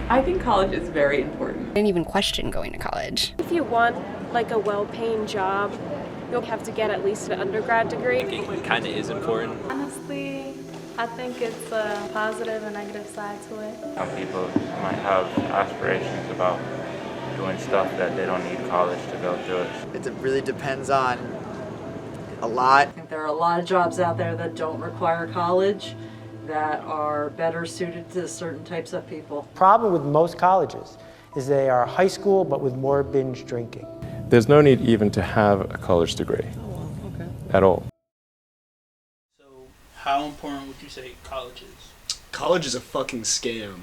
I think college is very important. I didn't even question going to college. If you want like a well-paying job, you'll have to get at least an undergrad degree. I think it kind of is important. Honestly, I think it's a positive and negative side to it. Some people might have aspirations about doing stuff that they don't need college to go do it. It really depends on a lot. I think there are a lot of jobs out there that don't require college that are better suited to certain types of people. Problem with most colleges is they are high school but with more binge drinking. There's no need even to have a college degree at all. So how important would you say college is? College is a fucking scam.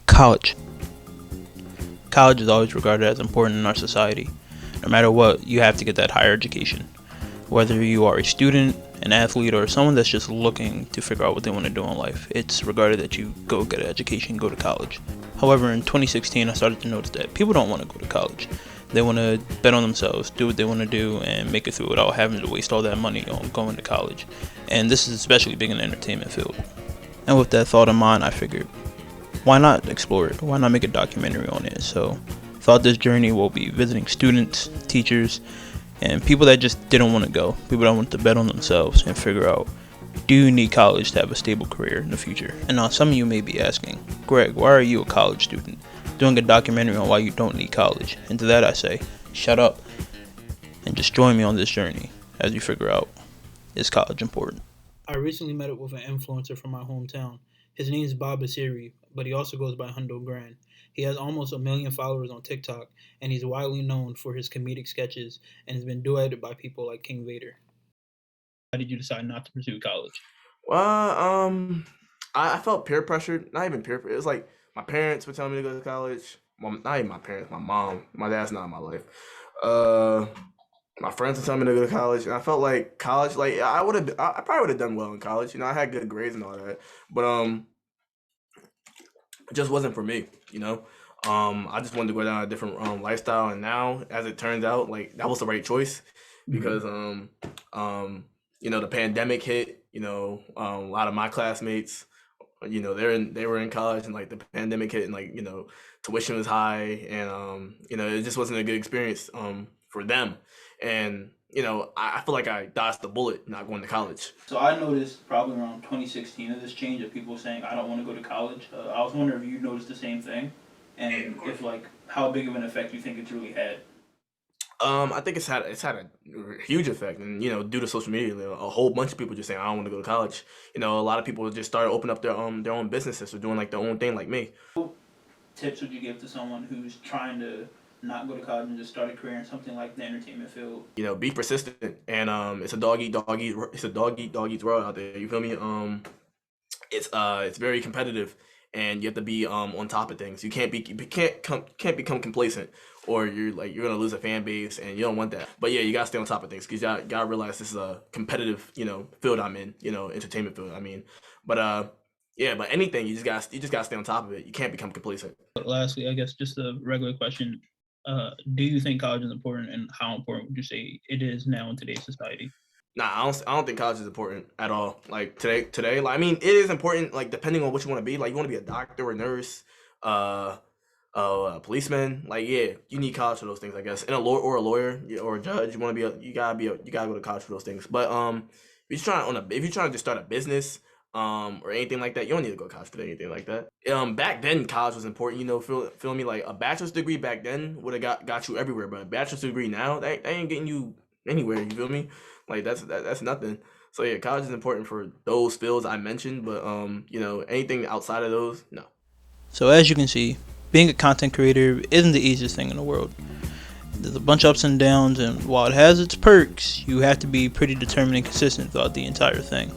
College. College is always regarded as important in our society. No matter what, you have to get that higher education. Whether you are a student, an athlete, or someone that's just looking to figure out what they want to do in life, it's regarded that you go get an education, go to college. However, in 2016, I started to notice that people don't want to go to college. They want to bet on themselves, do what they want to do, and make it through without having to waste all that money on going to college. And this is especially big in the entertainment field. And with that thought in mind, I figured, why not explore it? Why not make a documentary on it? So throughout this journey, we'll be visiting students, teachers, and people that just didn't want to go, people that want to bet on themselves and figure out, do you need college to have a stable career in the future? And now some of you may be asking, Greg, why are you a college student doing a documentary on why you don't need college? And to that I say, shut up and just join me on this journey as you figure out, is college important? I recently met up with an influencer from my hometown. His name is Bob Basiri, but he also goes by Hundo Grand. He has almost 1 million followers on TikTok, and he's widely known for his comedic sketches and has been duetted by people like King Vader. Why did you decide not to pursue college? Well, I felt peer pressured. Not even peer pressure. It was like my parents were telling me to go to college. Well, not even my parents, my mom. My dad's not in my life. My friends were telling me to go to college, and I felt like college, like I probably would have done well in college. You know, I had good grades and all that, but it just wasn't for me. You know, I just wanted to go down a different lifestyle, and now, as it turns out, like that was the right choice because you know, the pandemic hit. You know, a lot of my classmates, you know, they were in college, and like the pandemic hit, and like, you know, tuition was high, and you know, it just wasn't a good experience for them. And, you know, I feel like I dodged the bullet not going to college. So I noticed probably around 2016 of this change of people saying, I don't want to go to college. I was wondering if you noticed the same thing, and if, like, how big of an effect you think it's really had. I think it's had a huge effect, and you know, due to social media, a whole bunch of people just saying I don't want to go to college. You know, a lot of people just started opening up their own businesses or doing like their own thing, like me. What tips would you give to someone who's trying to not go to college and just start a career in something like the entertainment field? You know, be persistent, and it's a dog eat dog eat world out there. You feel me? It's very competitive, and you have to be on top of things. You can't become complacent, or you're gonna lose a fan base, and you don't want that. But yeah, you gotta stay on top of things because you gotta realize this is a competitive, you know, field I'm in. You know, entertainment field. I mean, but yeah, but anything you just gotta stay on top of it. You can't become complacent. But lastly, I guess just a regular question. Do you think college is important, and how important would you say it is now in today's society? Nah, I don't think college is important at all. Like today, like, I mean, it is important. Like depending on what you want to be. Like you want to be a doctor, or a nurse, a policeman. Like yeah, you need college for those things, I guess. And a lawyer or a judge. You gotta go to college for those things. But if you're trying to just start a business, or anything like that, you don't need to go to college for anything like that. Back then, college was important. You know, feel me? Like a bachelor's degree back then would have got you everywhere, but a bachelor's degree now, that ain't getting you anywhere. You feel me? Like that's nothing. So yeah, college is important for those fields I mentioned, but you know, anything outside of those, no. So as you can see, being a content creator isn't the easiest thing in the world. There's a bunch of ups and downs, and while it has its perks, you have to be pretty determined and consistent throughout the entire thing.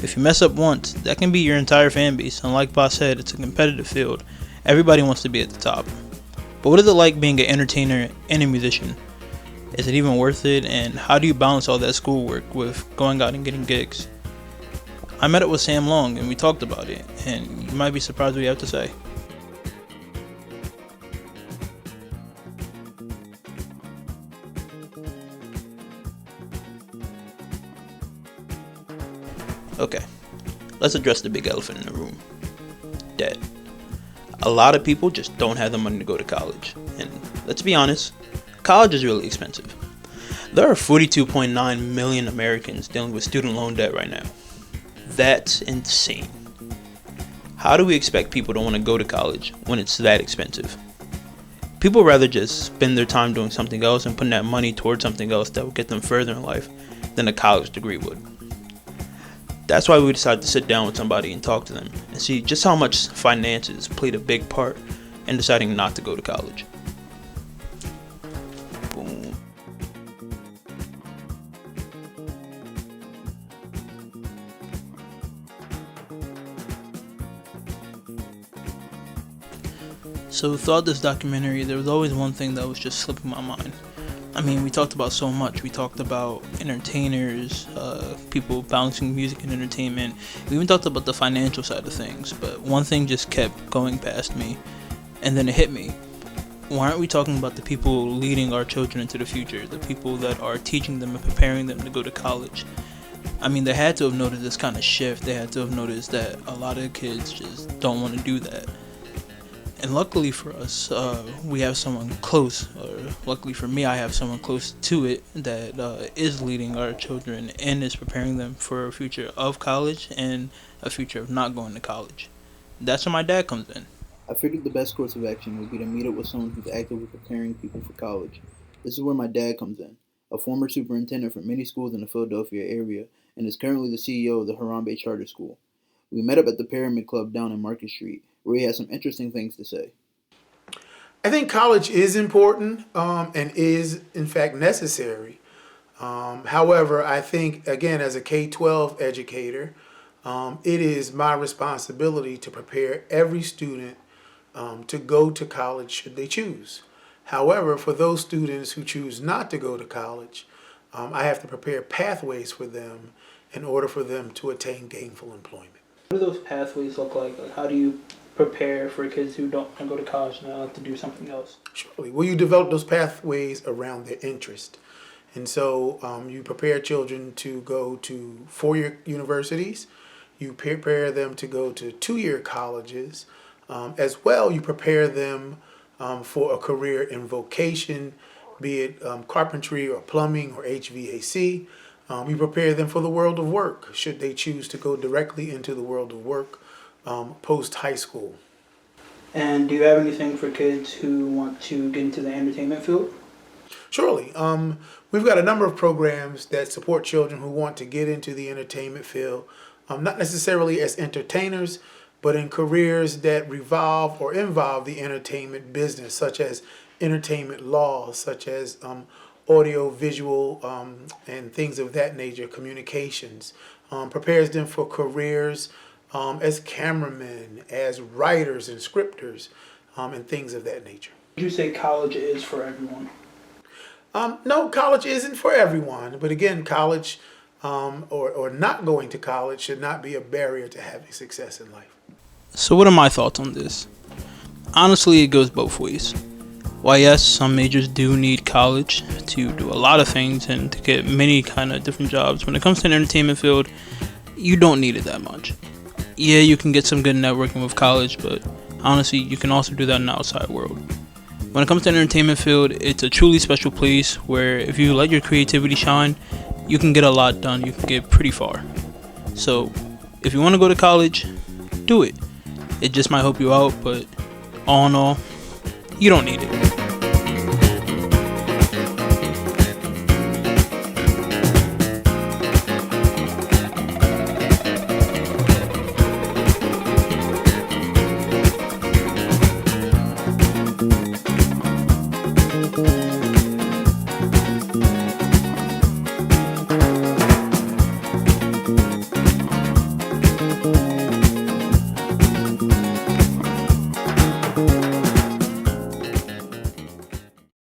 If you mess up once, that can be your entire fan base, and like Boss said, it's a competitive field. Everybody wants to be at the top. But what is it like being an entertainer and a musician? Is it even worth it? And how do you balance all that schoolwork with going out and getting gigs? I met up with Sam Long and we talked about it, and you might be surprised what you have to say. Okay, let's address the big elephant in the room. Debt. A lot of people just don't have the money to go to college. And let's be honest, college is really expensive. There are 42.9 million Americans dealing with student loan debt right now. That's insane. How do we expect people to want to go to college when it's that expensive? People rather just spend their time doing something else and putting that money towards something else that will get them further in life than a college degree would. That's why we decided to sit down with somebody and talk to them and see just how much finances played a big part in deciding not to go to college. Boom. So throughout this documentary, there was always one thing that was just slipping my mind. I mean, we talked about so much. We talked about entertainers, people balancing music and entertainment. We even talked about the financial side of things. But one thing just kept going past me, and then it hit me. Why aren't we talking about the people leading our children into the future? The people that are teaching them and preparing them to go to college? I mean, they had to have noticed this kind of shift. They had to have noticed that a lot of kids just don't want to do that. And luckily for us, we have someone close, or luckily for me, I have someone close to it that is leading our children and is preparing them for a future of college and a future of not going to college. That's where my dad comes in. I figured the best course of action would be to meet up with someone who's actively preparing people for college. This is where my dad comes in, a former superintendent for many schools in the Philadelphia area, and is currently the CEO of the Harambe Charter School. We met up at the Pyramid Club down in Market Street, where he has some interesting things to say. I think college is important and is, in fact, necessary. However, I think, again, as a K-12 educator, it is my responsibility to prepare every student to go to college should they choose. However, for those students who choose not to go to college, I have to prepare pathways for them in order for them to attain gainful employment. What do those pathways look like? Like, how do you prepare for kids who don't want to go to college and like to do something else? Surely. Well, you develop those pathways around their interest. And so you prepare children to go to four-year universities. You prepare them to go to two-year colleges. As well, you prepare them for a career in vocation, be it carpentry or plumbing or HVAC. We prepare them for the world of work, should they choose to go directly into the world of work post-high school. And do you have anything for kids who want to get into the entertainment field? Surely. We've got a number of programs that support children who want to get into the entertainment field, not necessarily as entertainers, but in careers that revolve or involve the entertainment business, such as entertainment law, such as audio, visual, and things of that nature, communications. Prepares them for careers as cameramen, as writers and scripters, and things of that nature. Would you say college is for everyone? No, college isn't for everyone. But again, college or not going to college should not be a barrier to having success in life. So what are my thoughts on this? Honestly, it goes both ways. Why, yes, some majors do need college to do a lot of things and to get many kind of different jobs. When it comes to the entertainment field, you don't need it that much. Yeah, you can get some good networking with college, but honestly, you can also do that in the outside world. When it comes to the entertainment field, it's a truly special place where if you let your creativity shine, you can get a lot done. You can get pretty far. So if you want to go to college, do it. It just might help you out, but all in all, you don't need it.